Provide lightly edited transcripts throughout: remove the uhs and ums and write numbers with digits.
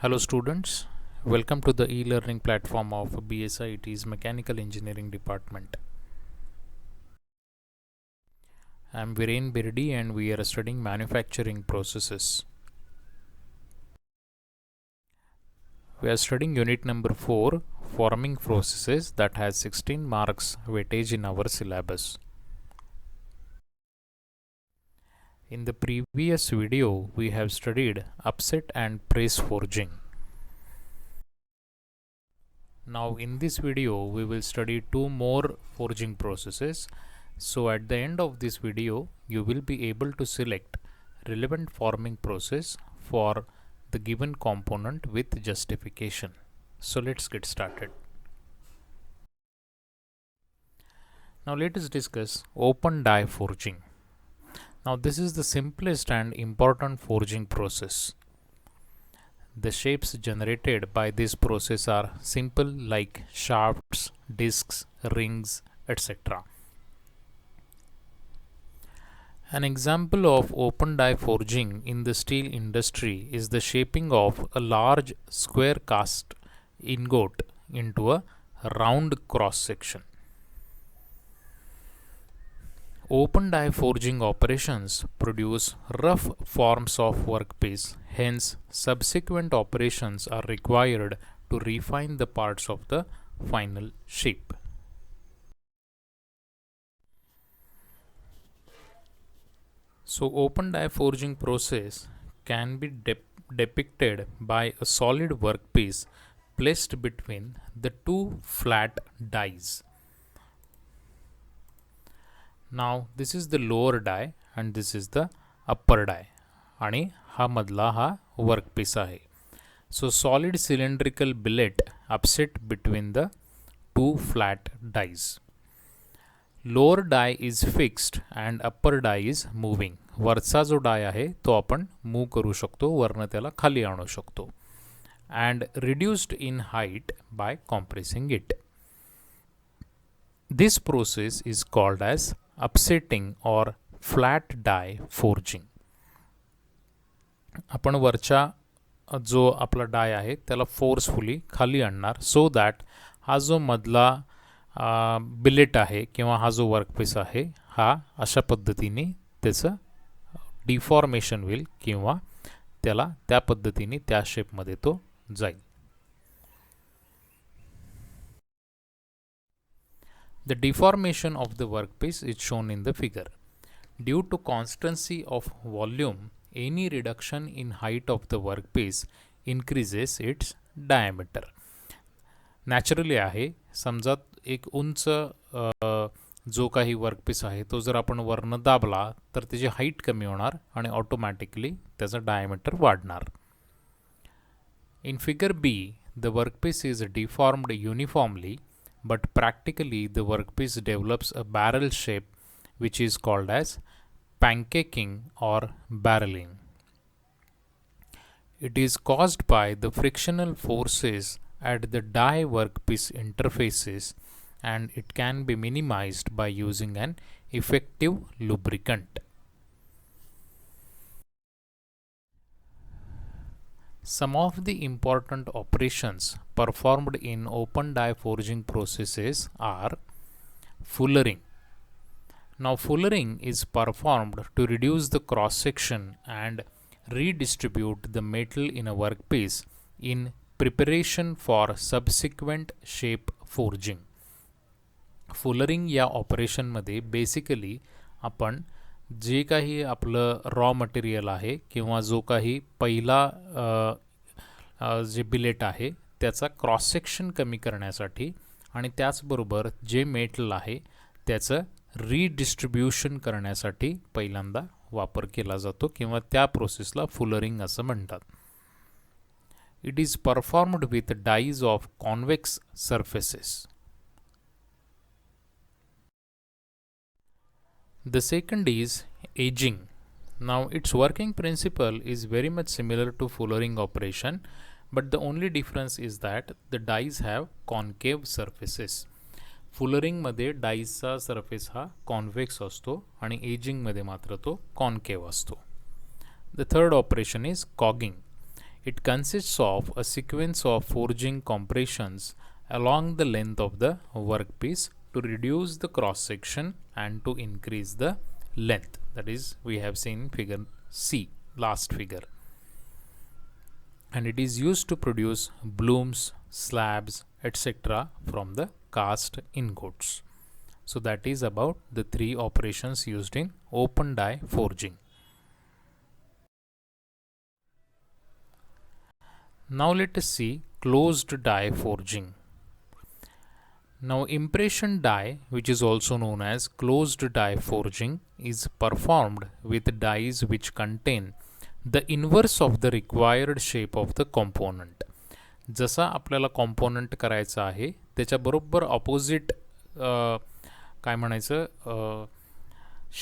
Hello students, welcome to the e-learning platform of BSIT's Mechanical Engineering Department. I am Viren Birdi and we are studying manufacturing processes. We are studying unit number 4, forming processes, that has 16 marks weightage in our syllabus. In the previous video, we have studied upset and press forging. Now in this video, we will study two more forging processes. So at the end of this video, you will be able to select relevant forming process for the given component with justification. So let's get started. Now let us discuss open die forging. Now this is the simplest and important forging process. The shapes generated by this process are simple like shafts, discs, rings, etc. An example of open die forging in the steel industry is the shaping of a large square cast ingot into a round cross section. Open die forging operations produce rough forms of workpiece, hence subsequent operations are required to refine the parts of the final shape. So open die forging process can be depicted by a solid workpiece placed between the two flat dies. Now this is the lower die and this is the upper die आणि हा मधला हा workpiece आहे. So solid cylindrical billet upset between the two flat dies. Lower die is fixed and upper die is moving. वरचा जो di आहे तो आपण मूव करू शकतो, वरनं त्याला खाली आणू शकतो. And reduced in height by compressing it. This process is called as upsetting or flat die forging. आपण वरच्या जो आपला डाय आहे त्याला फोर्सफुली खाली आणणार सो दॅट हा जो मधला बिलेट आहे किंवा हा जो वर्कपीस आहे हा अशा पद्धतीने त्याचं डिफॉर्मेशन होईल किंवा त्याला त्या पद्धतीने त्या शेपमध्ये तो जाईल. The deformation of the workpiece is shown in the figure. Due to constancy of volume, any reduction in height of the workpiece increases its diameter. Naturally आहे, समजा एक उंच जो काही वर्कपीस आहे तो जर आपण वरनं दाबला तर त्याची हाईट कमी होणार आणि ऑटोमॅटिकली त्याचा डायमीटर वाढणार. In figure B, the workpiece is deformed uniformly, but practically the workpiece develops a barrel shape which is called as pancaking or barreling. It is caused by the frictional forces at the die workpiece interfaces and it can be minimized by using an effective lubricant. Some of the important operations performed in open die forging processes are fullering. Now fullering is performed to reduce the cross section and redistribute the metal in a workpiece in preparation for subsequent shape forging. Fullering या ऑपरेशनमध्ये basically आपण जे काही आपलं raw material आहे किंवा जो काही पहिला जे bill rate आहे त्याचा क्रॉस सेक्शन कमी करण्यासाठी आणि त्याचबरोबर जे मेटल आहे त्याचं रिडिस्ट्रीब्युशन करण्यासाठी पहिल्यांदा वापर केला जातो किंवा त्या प्रोसेसला फुलरिंग असं म्हणतात. It is performed with dies of convex surfaces. The second is aging. Now its working principle is very much similar to fullering operation, but the only difference is that the dies have concave surfaces. Fullering मध्ये डाईसचा surface हा convex असतो आणि ageing मध्ये मात्र तो concave असतो. The third operation is cogging. It consists of a sequence of forging compressions along the length of the workpiece to reduce the cross section and to increase the length. That is, we have seen figure C, last figure. And it is used to produce blooms, slabs, etc. from the cast ingots. So that is about the three operations used in open die forging. Now let us see closed die forging. Now impression die, which is also known as closed die forging, is performed with dies which contain the inverse of the required shape of the component. जसा आपल्याला component करायचा आहे त्याच्याबरोबर opposite काय म्हणायचं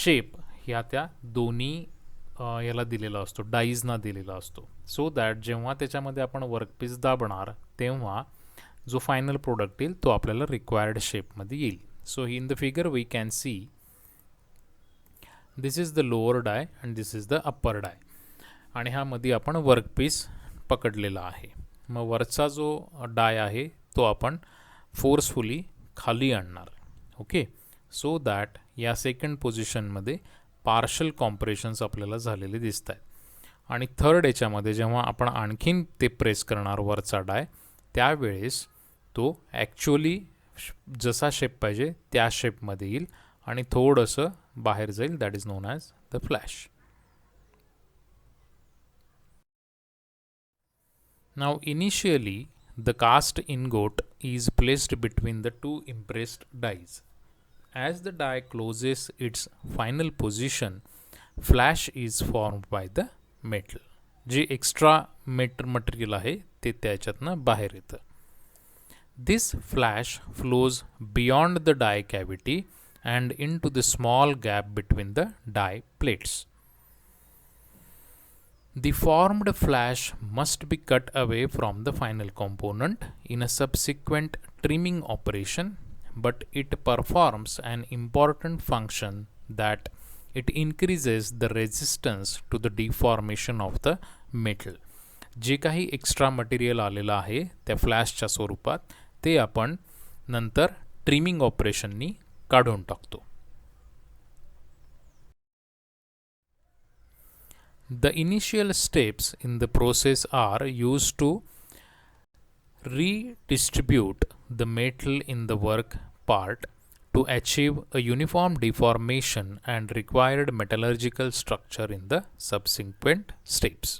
shape ह्या त्या दोन्ही याला दिलेला असतो, डाईजना दिलेला असतो. सो दॅट जेव्हा त्याच्यामध्ये आपण वर्कपीस दाबणार तेव्हा जो फायनल प्रोडक्ट येईल तो आपल्याला रिक्वायर्ड शेपमध्ये येईल. So in the figure we can see this is the lower die and this is the upper die. आणि ह्यामध्ये आपण वर्कपीस पकडलेला आहे. मग वरचा जो डाय आहे तो आपण फोर्सफुली खाली आणणार. ओके, सो दॅट या सेकंड पोझिशनमध्ये पार्शल कॉम्प्रेशन्स आपल्याला झालेले दिसत आहेत. आणि थर्ड याच्यामध्ये जेव्हा आपण आणखीन ते प्रेस करणार वरचा डाय त्यावेळेस तो ॲक्च्युअली जसा शेप पाहिजे त्या शेपमध्ये येईल आणि थोडंसं बाहेर जाईल. That is known as the flash. Now initially the cast ingot is placed between the two impressed dies. As the die closes its final position, flash is formed by the metal. J extra material आहे ते त्याच्यातनं बाहेर येतं. This flash flows beyond the die cavity and into the small gap between the die plates. The formed flash must be cut away from the final component in a subsequent trimming operation, but it performs an important function that it increases the resistance to the deformation of the metal. जे काही extra material आलेलं आहे त्या फ्लॅशच्या स्वरूपात ते आपण नंतर trimming ऑपरेशननी काढून टाकतो. The initial steps in the process are used to redistribute the metal in the work part to achieve a uniform deformation and required metallurgical structure in the subsequent steps.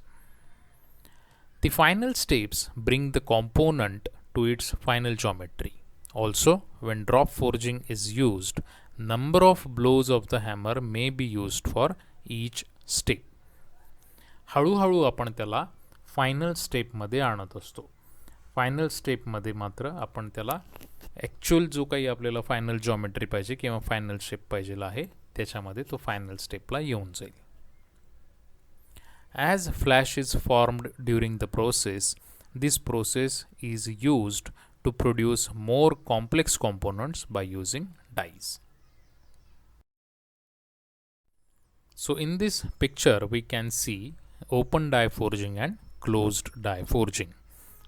The final steps bring the component to its final geometry. Also, when drop forging is used, number of blows of the hammer may be used for each step. हळूहळू आपण त्याला final स्टेपमध्ये आणत असतो. Final स्टेपमध्ये मात्र आपण त्याला actual जो काही आपल्याला फायनल जॉमेट्री पाहिजे किंवा फायनल शेप पाहिजेला आहे त्याच्यामध्ये तो फायनल स्टेपला येऊन जाईल. As flash is formed during the process, this process is used to produce more complex components by using dies. So in this picture we can see open die forging and closed die forging.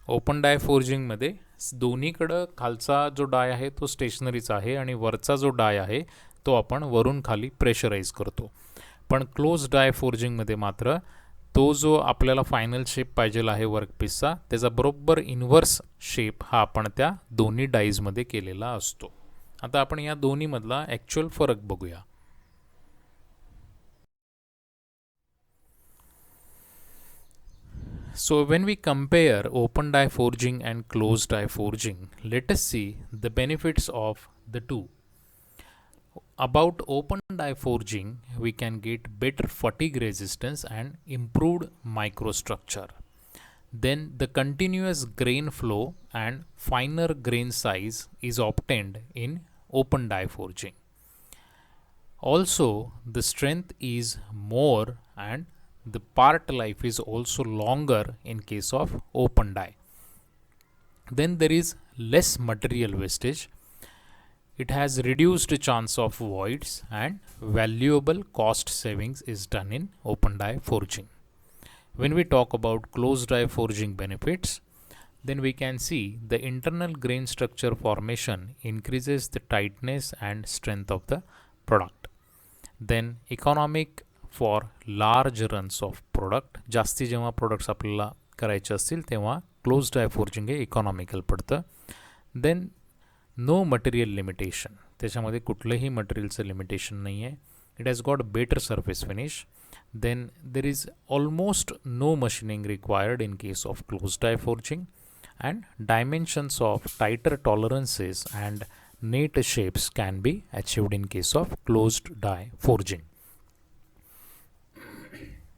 Open die फोर्जिंगमध्ये दोन्हीकडं खालचा जो di आहे तो स्टेशनरीचा आहे आणि वरचा जो डाय आहे तो आपण वरून खाली प्रेशराईज करतो. पण क्लोज डाय फोर्जिंगमध्ये मात्र तो जो आपल्याला फायनल शेप पाहिजेला आहे वर्कपीसचा त्याचा बरोबर इन्व्हर्स शेप हा आपण त्या दोन्ही डाईजमध्ये केलेला असतो. आता आपण या दोन्हीमधला ॲक्च्युअल फरक बघूया. So when we compare open die forging and closed die forging, let us see the benefits of the two. About open die forging, we can get better fatigue resistance and improved microstructure. Then the continuous grain flow and finer grain size is obtained in open die forging. Also, the strength is more and the part life is also longer in case of open die. Then there is less material wastage. It has reduced chance of voids and valuable cost savings is done in open die forging. When we talk about closed die forging benefits, then we can see the internal grain structure formation increases the tightness and strength of the product. Then economic for large runs of product. जास्ती जेव्हा products आपल्याला करायचे असतील तेव्हा close die forging हे economical पडतं. Then no material limitation, त्याच्यामध्ये कुठलंही मटेरियलचं limitation नाही आहे. It has got better surface finish. Then there is almost no machining required in case of closed die forging, and dimensions of tighter tolerances and neat shapes can be achieved in case of closed die forging.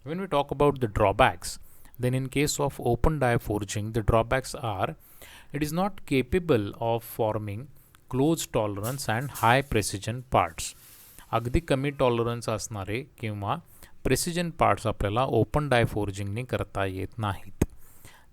When we talk about the drawbacks, then in case of open die forging, the drawbacks are it is not capable of forming close tolerance and high precision parts. अगदी कमी tolerance असणारे किंवा precision parts आपल्याला open die फोर्जिंगने करता येत नाहीत.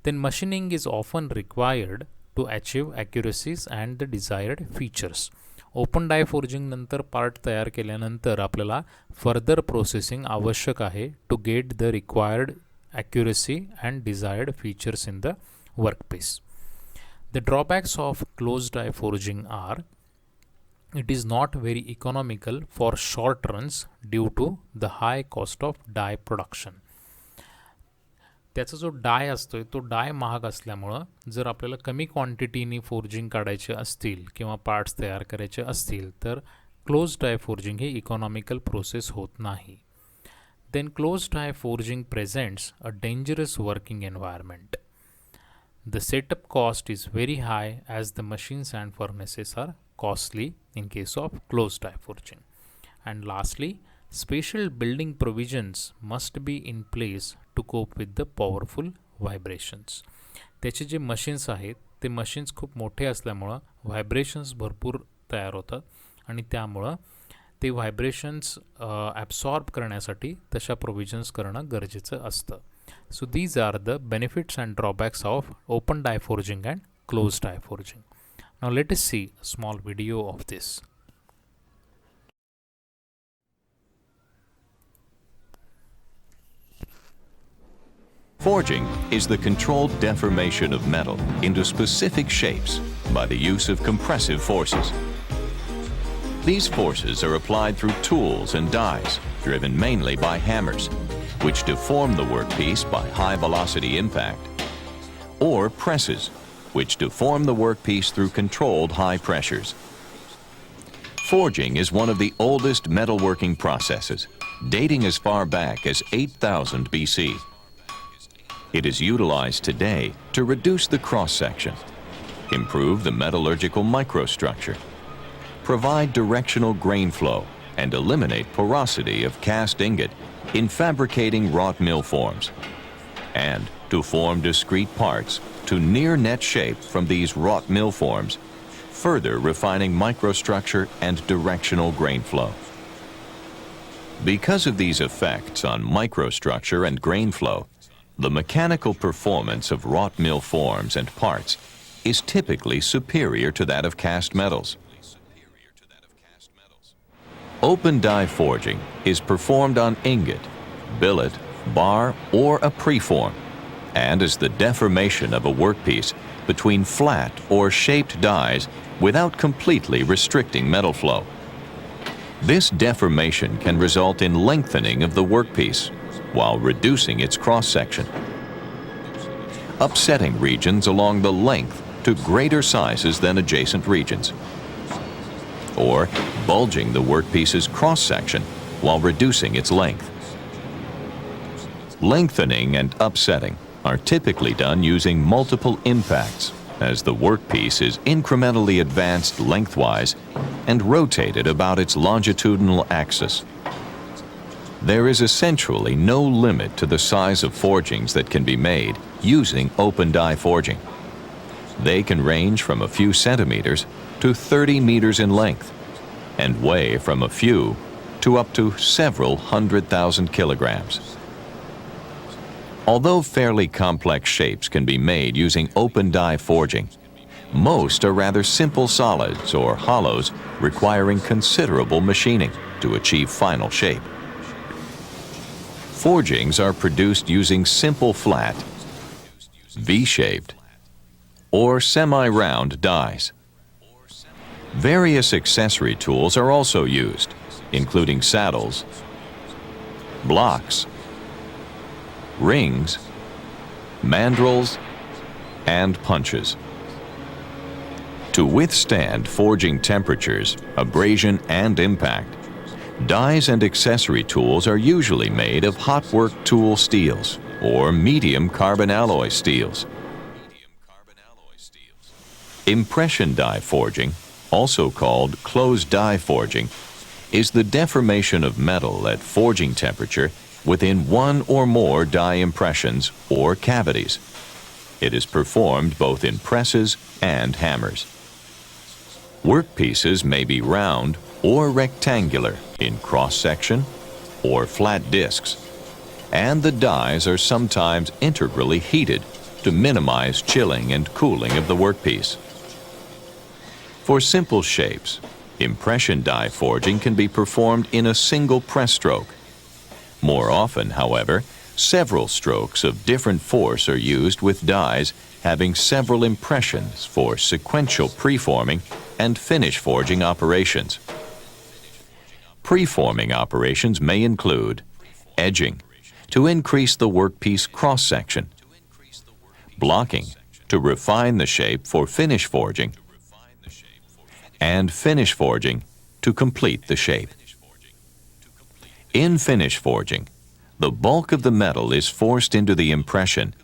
Then machining is often required to achieve accuracies and the desired features. Open die forging नंतर पार्ट तयार केल्यानंतर आपल्याला फर्दर प्रोसेसिंग आवश्यक आहे to get the required accuracy and desired features in the workpiece. The drawbacks of close die forging are it is not very economical for short runs due to the high cost of die production. त्याचा जो di असतोय तो di महाग असल्यामुळं जर आपल्याला कमी क्वांटिटीनी forging काढायचे असतील किंवा पार्ट्स तयार करायचे असतील तर क्लोज डाय फोर्जिंग ही इकॉनॉमिकल प्रोसेस होत नाही. Then close die forging presents a dangerous working environment. The setup cost is very high as the machines and furnaces are costly in case of closed die forging. And lastly, special building provisions must be in place to cope with the powerful vibrations. त्याचे जे machines आहेत ते machines खूप मोठे असल्यामुळं vibrations भरपूर तयार होतात आणि त्यामुळं ते व्हायब्रेशन्स ॲब्सॉर्ब करण्यासाठी तशा प्रोव्हिजन्स करणं गरजेचं असतं. So these are the benefits and drawbacks of open die forging and closed die forging. Now let us see a small video of this. Forging is the controlled deformation of metal into specific shapes by the use of compressive forces. These forces are applied through tools and dies driven mainly by hammers, which deform the workpiece by high-velocity impact, or presses, which deform the workpiece through controlled high pressures. Forging is one of the oldest metalworking processes, dating as far back as 8000 BC. It is utilized today to reduce the cross-section, improve the metallurgical microstructure, provide directional grain flow, and eliminate porosity of cast ingot in fabricating wrought mill forms, and to form discrete parts to near net shape from these wrought mill forms, further refining microstructure and directional grain flow. Because of these effects on microstructure and grain flow, the mechanical performance of wrought mill forms and parts is typically superior to that of cast metals. Open die forging is performed on ingot, billet, bar, or a preform, and is the deformation of a workpiece between flat or shaped dies without completely restricting metal flow. This deformation can result in lengthening of the workpiece while reducing its cross-section, upsetting regions along the length to greater sizes than adjacent regions, or bulging the workpiece's cross-section while reducing its length. Lengthening and upsetting are typically done using multiple impacts as the workpiece is incrementally advanced lengthwise and rotated about its longitudinal axis. There is essentially no limit to the size of forgings that can be made using open die forging. They can range from a few centimeters to 30 meters in length and weigh from a few to up to several 100,000 kilograms. Although fairly complex shapes can be made using open die forging, most are rather simple solids or hollows requiring considerable machining to achieve final shape. Forgings are produced using simple flat, V-shaped, or semi-round dies. Various accessory tools are also used, including saddles, blocks, rings, mandrels, and punches. To withstand forging temperatures, abrasion, and impact, dies and accessory tools are usually made of hot work tool steels or medium carbon alloy steels. Impression die forging, also called closed die forging, is the deformation of metal at forging temperature within one or more die impressions or cavities. It is performed both in presses and hammers. Workpieces may be round or rectangular in cross-section or flat discs, and the dies are sometimes integrally heated to minimize chilling and cooling of the workpiece. For simple shapes, impression die forging can be performed in a single press stroke. More often, however, several strokes of different force are used with dies having several impressions for sequential preforming and finish forging operations. Preforming operations may include edging to increase the workpiece cross-section, blocking to refine the shape for finish forging, and finish forging to complete the shape. In finish forging, the bulk of the metal is forced into the impression,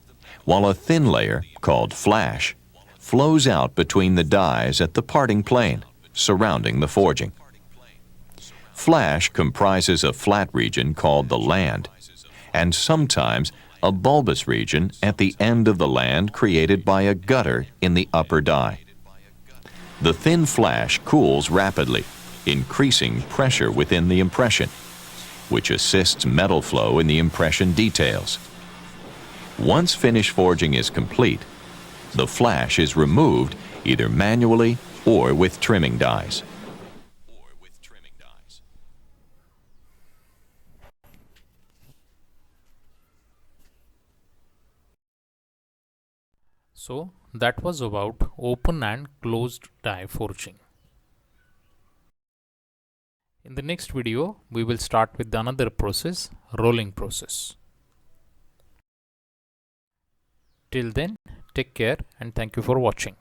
while a thin layer, called flash, flows out between the dies at the parting plane surrounding the forging. Flash comprises a flat region called the land, and sometimes a bulbous region at the end of the land created by a gutter in the upper die. The thin flash cools rapidly, increasing pressure within the impression, which assists metal flow in the impression details. Once finish forging is complete, the flash is removed either manually or with trimming dies. So that was about open and closed die forging. In the next video, we will start with another process, rolling process. Till then, take care and thank you for watching.